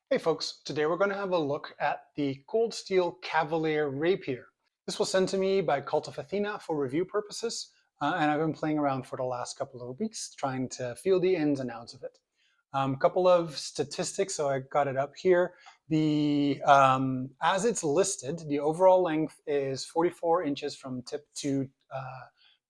Hey folks, today we're going to have a look at the cold steel Cavelier Rapier. This was sent to me by Cult of Athena for review purposes, and I've been playing around for the last couple of weeks trying to feel the ins and outs of it. Couple of statistics, so I got it up here. As it's listed, the overall length is 44 inches from tip to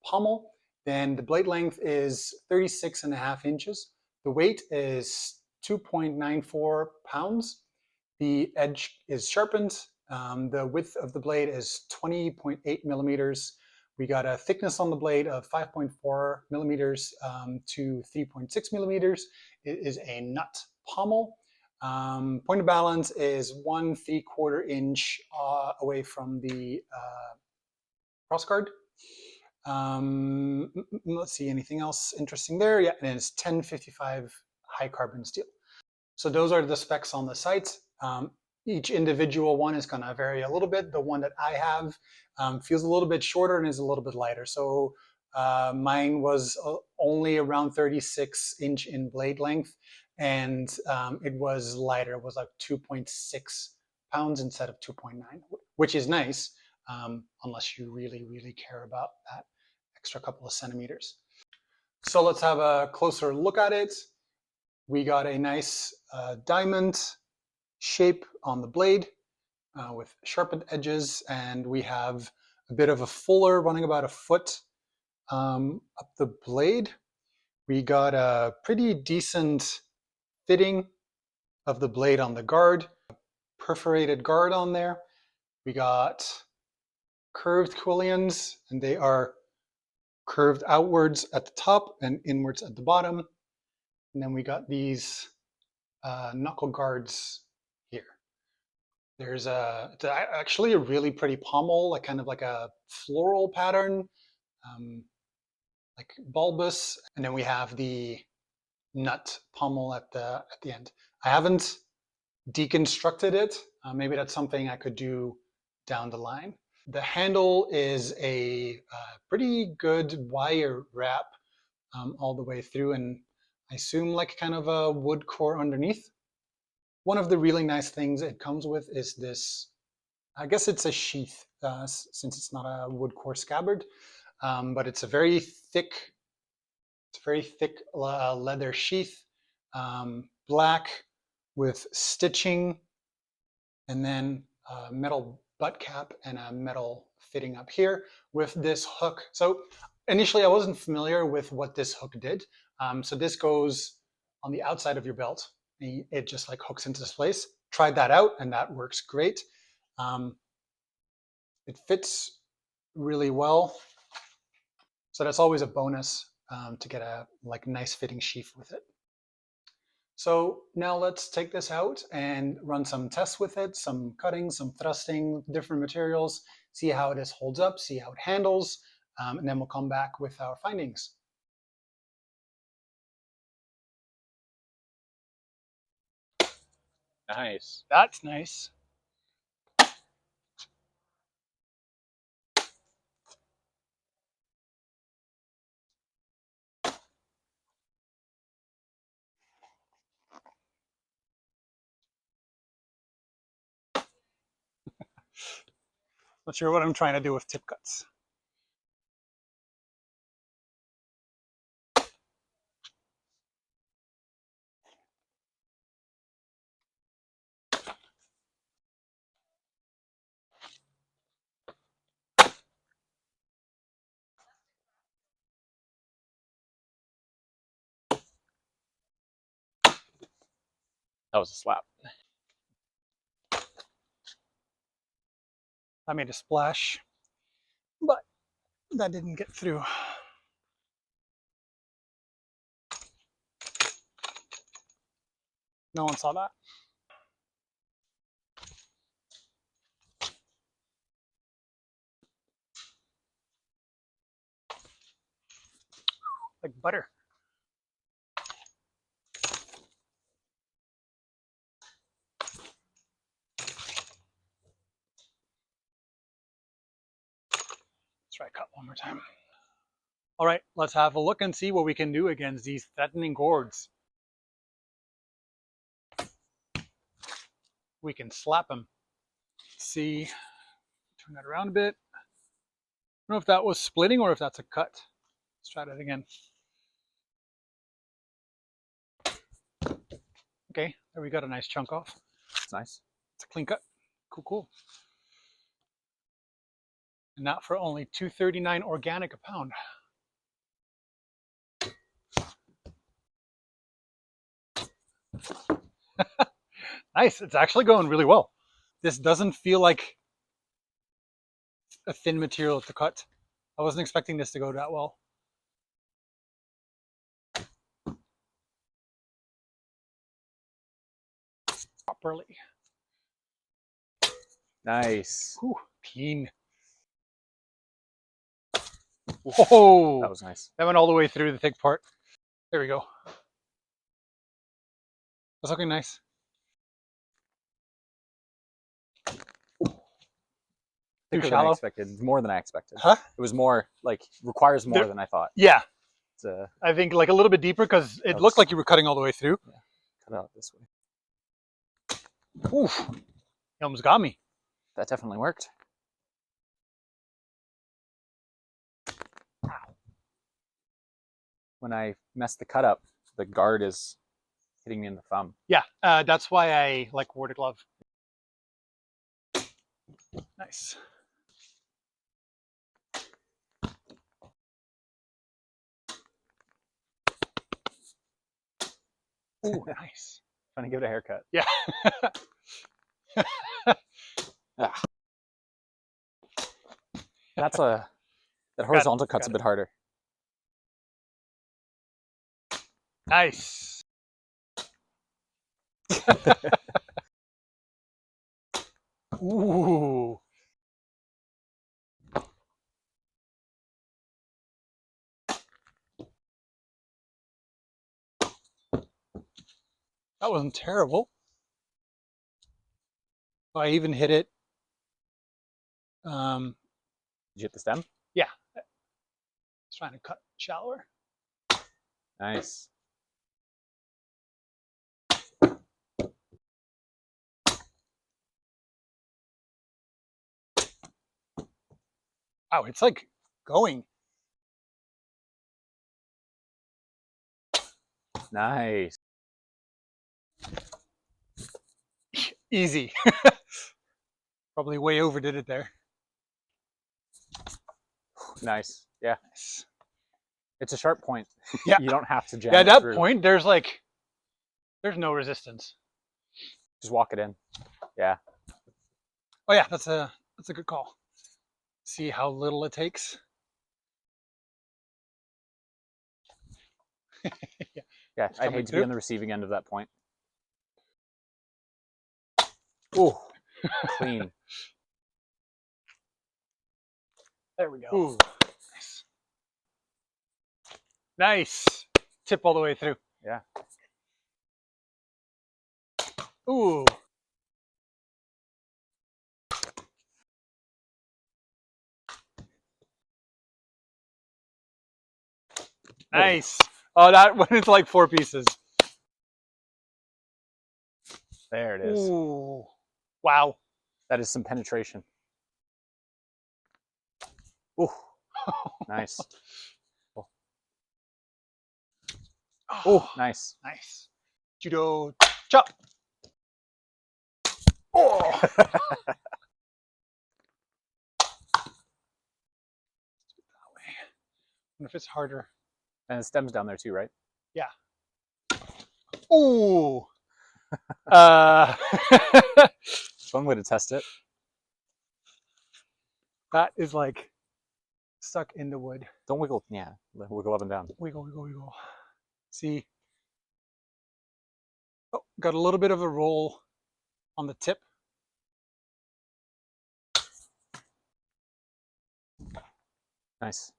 pommel. Then the blade length is 36.5 inches. The weight is 2.94 pounds. The edge is sharpened. The width of the blade is 20.8 millimeters. We got a thickness on the blade of 5.4 millimeters to 3.6 millimeters. It is a nut pommel. Point of balance is 1¾ inch away from the crossguard. Let's see, anything else interesting there? Yeah, and it's 1055 high carbon steel. So those are the specs on the site. Each individual one is going to vary a little bit. The one that I have feels a little bit shorter and is a little bit lighter. So mine was only around 36 inch in blade length, and it was lighter. It was like 2.6 pounds instead of 2.9, which is nice, unless you really, really care about that extra couple of centimeters. So let's have a closer look at it. We got a nice diamond shape on the blade with sharpened edges, and we have a bit of a fuller running about a foot up the blade. We got a pretty decent fitting of the blade on the guard, perforated guard on there. We got curved quillions, and they are curved outwards at the top and inwards at the bottom. And then we got these knuckle guards here. There's actually a really pretty pommel, like kind of like a floral pattern, like bulbous. And then we have the nut pommel at the end. I haven't deconstructed it. Maybe that's something I could do down the line. The handle is a pretty good wire wrap all the way through, and I assume like kind of a wood core underneath. One of the really nice things it comes with is this, I guess it's a sheath since it's not a wood core scabbard, but it's a very thick leather sheath, black with stitching, and then a metal butt cap and a metal fitting up here with this hook. So initially I wasn't familiar with what this hook did. So this goes on the outside of your belt. It just like hooks into this place. Tried that out and that works great. It fits really well. So that's always a bonus to get a like nice fitting sheath with it. So now let's take this out and run some tests with it, some cutting, some thrusting, different materials, see how this holds up, see how it handles, and then we'll come back with our findings. Nice. That's nice. Not sure what I'm trying to do with tip cuts. That was a slap. I made a splash, but that didn't get through. No one saw that. Like butter. Let's try cut one more time. All right, let's have a look and see what we can do against these threatening gourds. we can slap them. See, turn that around a bit. I don't know if that was splitting or if that's a cut. Let's try that again. Okay, there we got a nice chunk off. It's nice. It's a clean cut. Cool, cool. And that for only $2.39 organic a pound. Nice. It's actually going really well. This doesn't feel like a thin material to cut. I wasn't expecting this to go that well. Properly. Nice. Whew, clean. Whoa. That was nice. That went all the way through the thick part. There we go. That's looking nice. Thicker Too than I shallow? expected. More than I expected. Huh? It was more, like, requires more than I thought. Yeah. It's a, I think like a little bit deeper because it looked like you were cutting all the way through. Yeah. Cut out this way. Oof. You almost got me. That definitely worked. When I messed the cut up, the guard is hitting me in the thumb. Yeah, that's why I like wore the glove. Nice. Ooh, nice. Trying to give it a haircut. Yeah. Ah. That horizontal cut's a bit harder. Nice. Ooh. That wasn't terrible. I even hit it. Did you hit the stem? Yeah. I was trying to cut shallower. Nice. Wow, it's like going. Nice. Easy. Probably way overdid it there. Nice. Yeah. Nice. It's a sharp point. Yeah. You don't have to jam Yeah, at it that through. point, there's no resistance. Just walk it in. Yeah. Oh yeah, that's a good call. See how little it takes. Yeah. I'd coming hate to be through. on the receiving end of that point. Ooh. Clean. There we go. Ooh. Nice. Nice. Tip all the way through. Yeah. Ooh. Nice. Oh, that went into like 4 pieces. There it is. Ooh. Wow. That is some penetration. Ooh. Nice. Oh. Oh, Nice. nice. Judo chop. Oh. That way. I wonder if it's harder. And the stem's down there too, right? Yeah. Ooh. One way to test it. That is like stuck in the wood. Don't wiggle. Yeah. Wiggle up and down. Wiggle, wiggle, wiggle. See? Oh, got a little bit of a roll on the tip. Nice.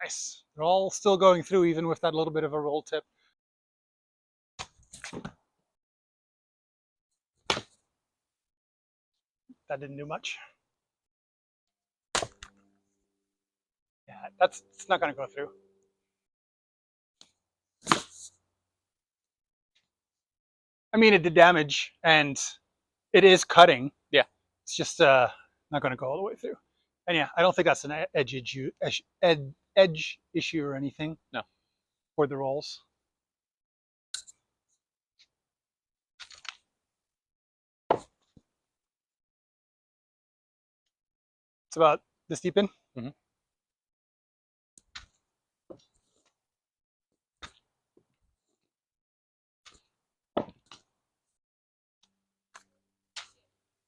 Nice. They're all still going through even with that little bit of a roll tip. That didn't do much. Yeah, it's not going to go through. I mean, it did damage, and it is cutting. Yeah. It's just not going to go all the way through. And yeah, I don't think that's an edge issue or anything. No. For the rolls. It's about this deep in. Mm-hmm.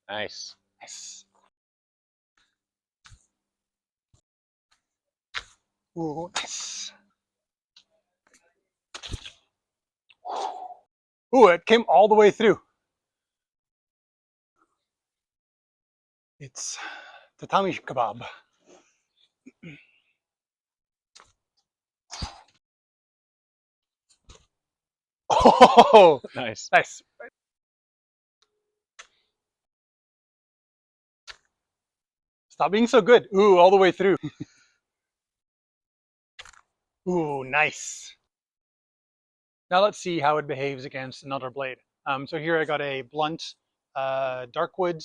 Nice. Nice. Ooh, nice. Ooh, it came all the way through. It's tatami kebab. Oh, Nice. nice. Stop being so good. Ooh, all the way through. Ooh, nice. Now let's see how it behaves against another blade. So here I got a blunt Darkwood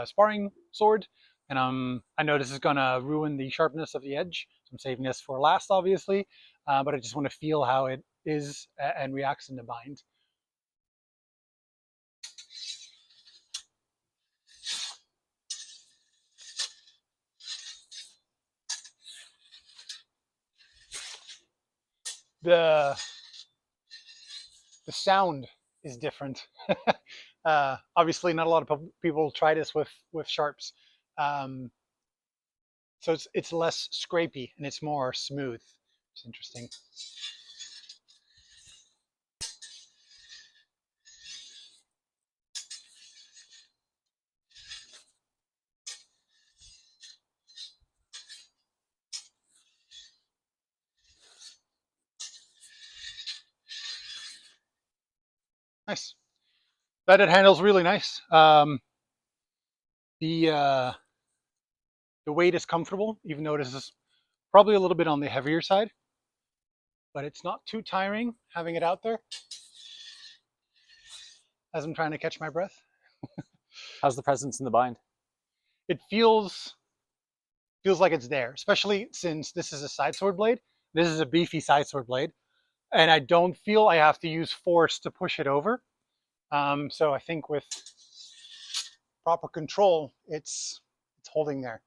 sparring sword, and I know this is gonna ruin the sharpness of the edge, so I'm saving this for last, obviously. But I just want to feel how it is and reacts in the bind. The sound is different. Obviously, not a lot of people try this with sharps, so it's less scrapey and it's more smooth. It's interesting. Nice. That it handles really nice. The weight is comfortable, even though this is probably a little bit on the heavier side, but it's not too tiring having it out there as I'm trying to catch my breath. How's the presence in the bind? It feels like it's there, especially since this is a side sword blade. This is a beefy side sword blade, and I don't feel I have to use force to push it over. So I think with proper control, it's holding there.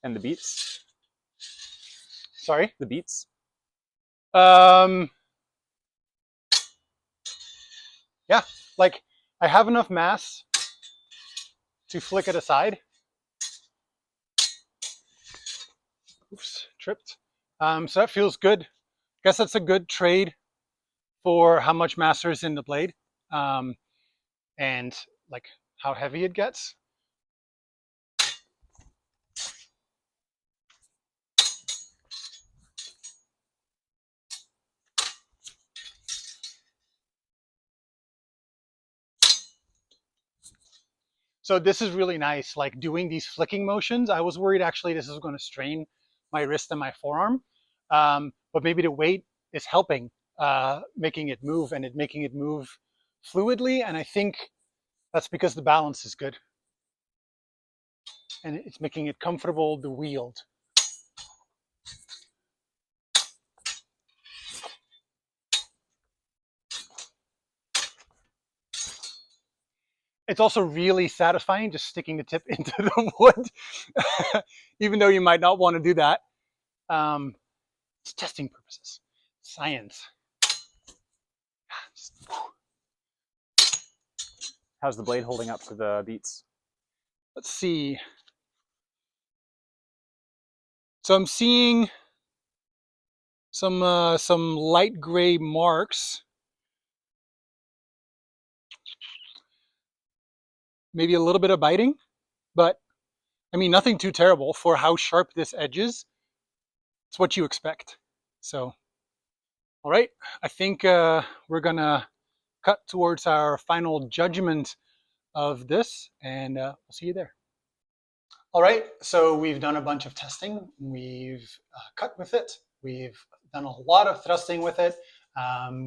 And the beats? Sorry? The beats? Yeah, like I have enough mass to flick it aside. Oops, tripped. So that feels good. I guess that's a good trade for how much mass there is in the blade, and like how heavy it gets. So this is really nice, like doing these flicking motions. I was worried actually this is going to strain my wrist and my forearm, but maybe the weight is helping, making it move and making it move fluidly. And I think that's because the balance is good and it's making it comfortable to wield. It's also really satisfying just sticking the tip into the wood, even though you might not want to do that. It's testing purposes, science. How's the blade holding up to the beats? Let's see. So I'm seeing some light gray marks. Maybe a little bit of biting, but I mean nothing too terrible for how sharp this edge is. It's what you expect. So, all right, I think we're gonna cut towards our final judgment of this, and we'll see you there. All right, so we've done a bunch of testing. We've cut with it. We've done a lot of thrusting with it.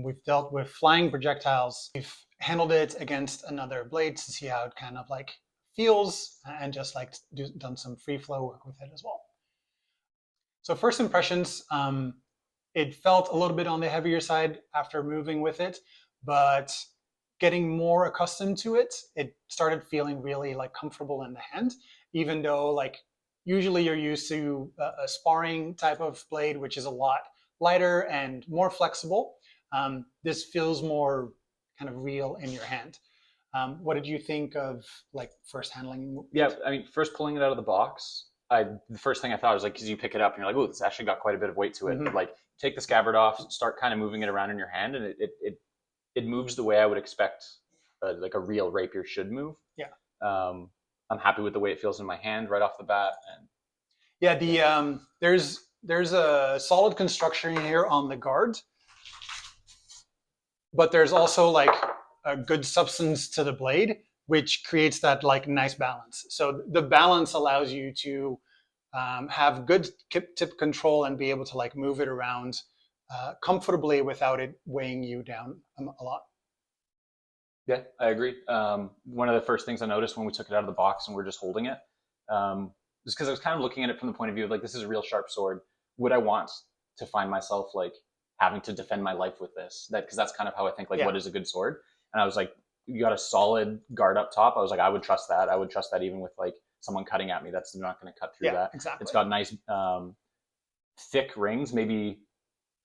We've dealt with flying projectiles. We've handled it against another blade to see how it kind of like feels, and just like done some free flow work with it as well. So first impressions, it felt a little bit on the heavier side after moving with it, but getting more accustomed to it, it started feeling really like comfortable in the hand, even though like usually you're used to a sparring type of blade, which is a lot lighter and more flexible. This feels more kind of real in your hand. What did you think of like first handling? Yeah, I mean, first pulling it out of the box, the first thing I thought was like, because you pick it up and you're like, oh, this actually got quite a bit of weight to it. Mhm. But like, take the scabbard off, start kind of moving it around in your hand, and it moves the way I would expect like a real rapier should move. Yeah. I'm happy with the way it feels in my hand right off the bat. And yeah, there's a solid construction here on the guard, but there's also like a good substance to the blade, which creates that like nice balance. So the balance allows you to have good tip control and be able to like move it around comfortably without it weighing you down a lot. yeah, I agree. One of the first things I noticed when we took it out of the box and we're just holding it, just because I was kind of looking at it from the point of view of like, this is a real sharp sword. Would I want to find myself like having to defend my life with this? Because that's kind of how I think like, Yeah. what is a good sword? And I was like, you got a solid guard up top. I was like, I would trust that. I would trust that even with like someone cutting at me. That's not going to cut through that. Exactly. It's got nice thick rings. Maybe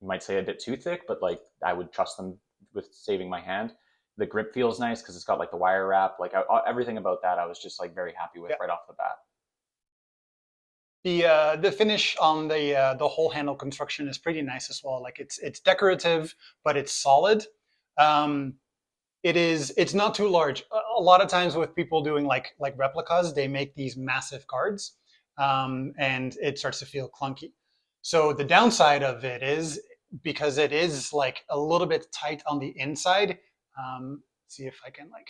you might say a bit too thick, but like I would trust them with saving my hand. The grip feels nice because it's got like the wire wrap. Like everything about that, I was just like very happy with right off the bat. The finish on the whole handle construction is pretty nice as well. Like it's decorative, but it's solid. It's not too large. A lot of times with people doing like replicas, they make these massive cards, and it starts to feel clunky. So the downside of it is because it is like a little bit tight on the inside. See if I can like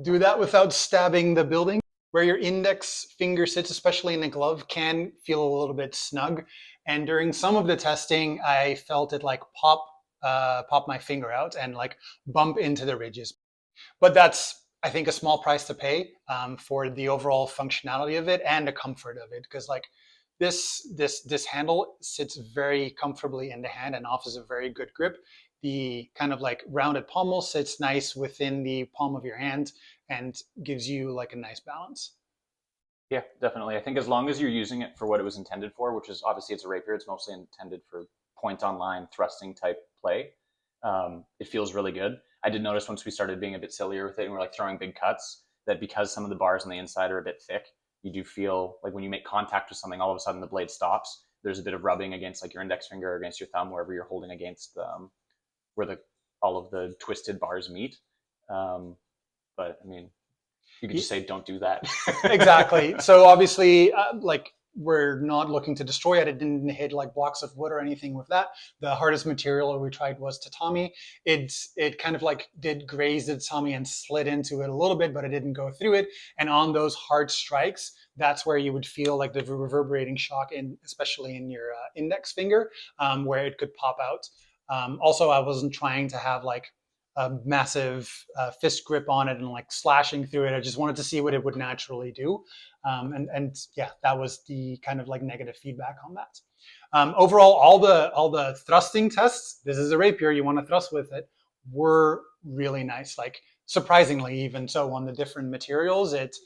do that without stabbing the building. Where your index finger sits, especially in the glove, can feel a little bit snug. And during some of the testing, I felt it like pop my finger out and like bump into the ridges. But that's, I think, a small price to pay for the overall functionality of it and the comfort of it. Because like this handle sits very comfortably in the hand and offers a very good grip. The kind of like rounded pommel sits nice within the palm of your hand and gives you like a nice balance. Yeah, definitely. I think as long as you're using it for what it was intended for, which is obviously it's a rapier, it's mostly intended for point online thrusting type play. It feels really good. I did notice once we started being a bit sillier with it and we're like throwing big cuts that because some of the bars on the inside are a bit thick, you do feel like when you make contact with something, all of a sudden the blade stops. There's a bit of rubbing against like your index finger or against your thumb, wherever you're holding against where all of the twisted bars meet. But I mean, you could just say don't do that. Exactly. So obviously, like we're not looking to destroy it. It didn't hit like blocks of wood or anything with that. The hardest material we tried was tatami. It kind of like did graze the tatami and slid into it a little bit, but it didn't go through it. And on those hard strikes, that's where you would feel like the reverberating shock, especially in your index finger, where it could pop out. Also, I wasn't trying to have like a massive fist grip on it and like slashing through it. I just wanted to see what it would naturally do. And yeah, that was the kind of like negative feedback on that. Overall, all the thrusting tests, this is a rapier, you want to thrust with it, were really nice. Like surprisingly, even so on the different materials, it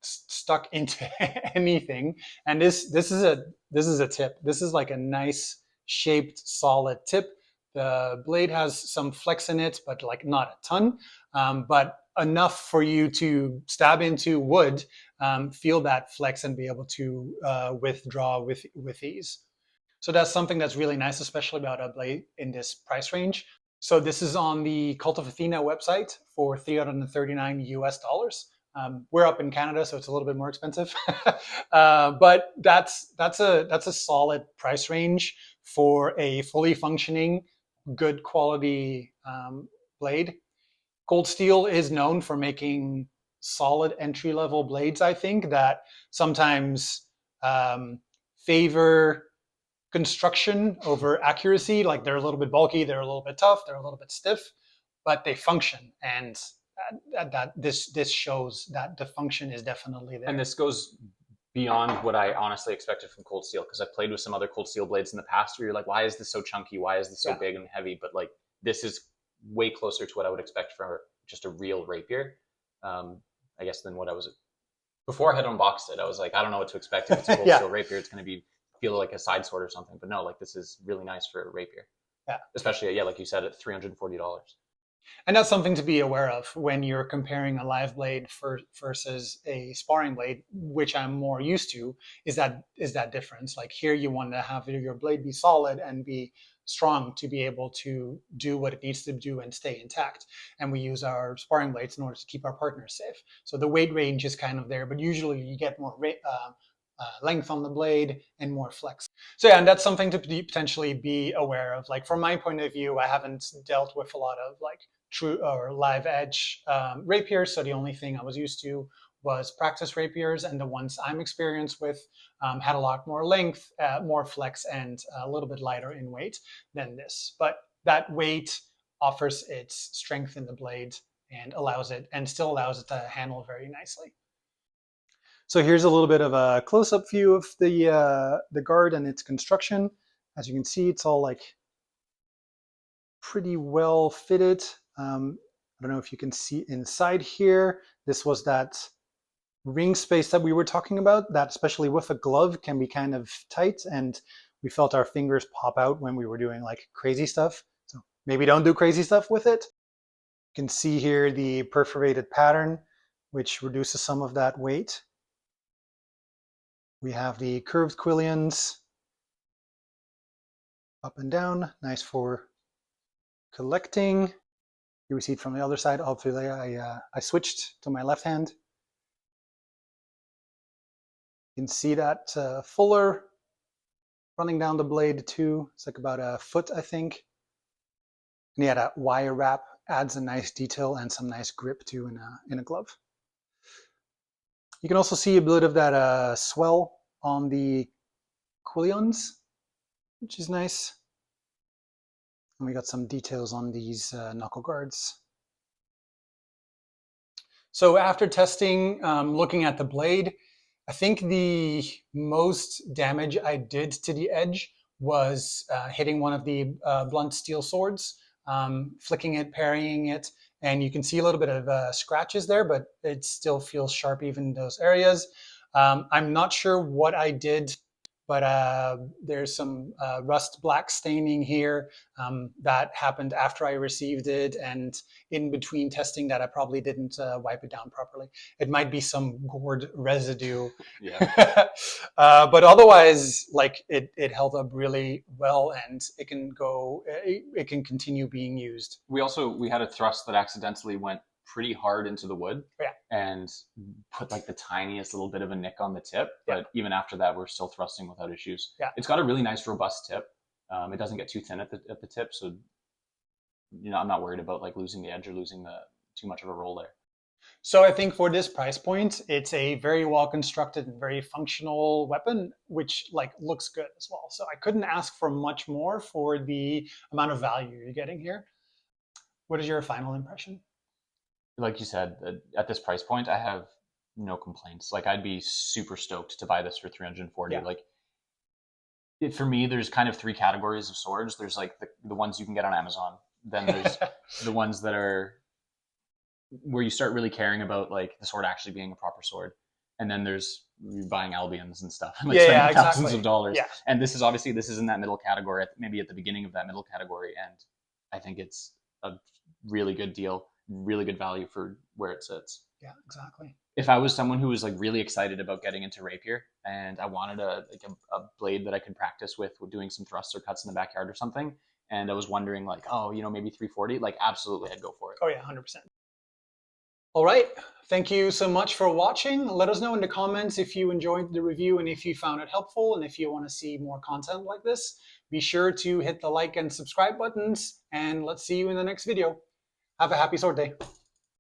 stuck into anything. And this is a tip. This is like a nice shaped solid tip. The blade has some flex in it, but like not a ton, but enough for you to stab into wood, feel that flex, and be able to withdraw with ease. So that's something that's really nice, especially about a blade in this price range. So this is on the Cult of Athena website for $339 US. We're up in Canada, so it's a little bit more expensive, but that's a solid price range for a fully functioning, good quality blade. Cold Steel is known for making solid entry level blades, I think, that sometimes favor construction over accuracy. Like they're a little bit bulky, they're a little bit tough, they're a little bit stiff, but they function. And this shows that the function is definitely there. And this goes beyond what I honestly expected from cold steel, because I've played with some other cold steel blades in the past where you're like, why is this so chunky? Why is this so big and heavy? But like this is way closer to what I would expect for just a real rapier, I guess, than what I was before I had unboxed it. I was like, I don't know what to expect. If it's a cold steel rapier, it's going to feel like a side sword or something. But no, like this is really nice for a rapier. Yeah, especially like you said, at $340. And that's something to be aware of when you're comparing a live blade versus a sparring blade, which I'm more used to, is that difference. Like here, you want to have your blade be solid and be strong to be able to do what it needs to do and stay intact. And we use our sparring blades in order to keep our partners safe. So the weight range is kind of there, but usually you get more length on the blade and more flex. So yeah, and that's something to potentially be aware of. Like from my point of view, I haven't dealt with a lot of like true or live edge rapiers. So the only thing I was used to was practice rapiers, and the ones I'm experienced with had a lot more length, more flex, and a little bit lighter in weight than this. But that weight offers its strength in the blade and still allows it to handle very nicely. So here's a little bit of a close-up view of the guard and its construction. As you can see, it's all like pretty well fitted. I don't know if you can see inside here. This was that ring space that we were talking about, that especially with a glove can be kind of tight, and we felt our fingers pop out when we were doing like crazy stuff. So maybe don't do crazy stuff with it. You can see here the perforated pattern, which reduces some of that weight. We have the curved quillions up and down, nice for collecting. Here we see it from the other side. Obviously, I switched to my left hand. You can see that fuller running down the blade too. It's like about a foot, I think. And yeah, that wire wrap adds a nice detail and some nice grip too in a glove. You can also see a bit of that swell on the quillions, which is nice. And we got some details on these knuckle guards. So after testing, looking at the blade, I think the most damage I did to the edge was hitting one of the blunt steel swords, flicking it, parrying it, and you can see a little bit of scratches there, but it still feels sharp even in those areas. I'm not sure what I did, but there's some rust black staining here that happened after I received it and in between testing that I probably didn't wipe it down properly. It might be some gourd residue. Yeah. But otherwise, like it held up really well, and it can continue being used. We had a thrust that accidentally went pretty hard into the wood and put like the tiniest little bit of a nick on the tip. But even after that, we're still thrusting without issues. It's got a really nice, robust tip. It doesn't get too thin at the tip. So, I'm not worried about like losing the edge or losing too much of a roll there. So I think for this price point, it's a very well constructed and very functional weapon, which like looks good as well. So I couldn't ask for much more for the amount of value you're getting here. What is your final impression? Like you said, at this price point, I have no complaints. Like I'd be super stoked to buy this for 340. Like for me, there's kind of three categories of swords. There's like the ones you can get on Amazon. Then there's the ones that are where you start really caring about like the sword actually being a proper sword. And then there's you buying Albions and stuff, and like spending thousands of dollars. And this is in that middle category, maybe at the beginning of that middle category. And I think it's a really good deal. Really good value for where it sits. Yeah, exactly. If I was someone who was like really excited about getting into rapier and I wanted a blade that I could practice with doing some thrusts or cuts in the backyard or something, and I was wondering like, maybe 340, like absolutely I'd go for it. Oh yeah, 100%. All right. Thank you so much for watching. Let us know in the comments if you enjoyed the review and if you found it helpful, and if you want to see more content like this. Be sure to hit the like and subscribe buttons, and let's see you in the next video. Have a happy sword day.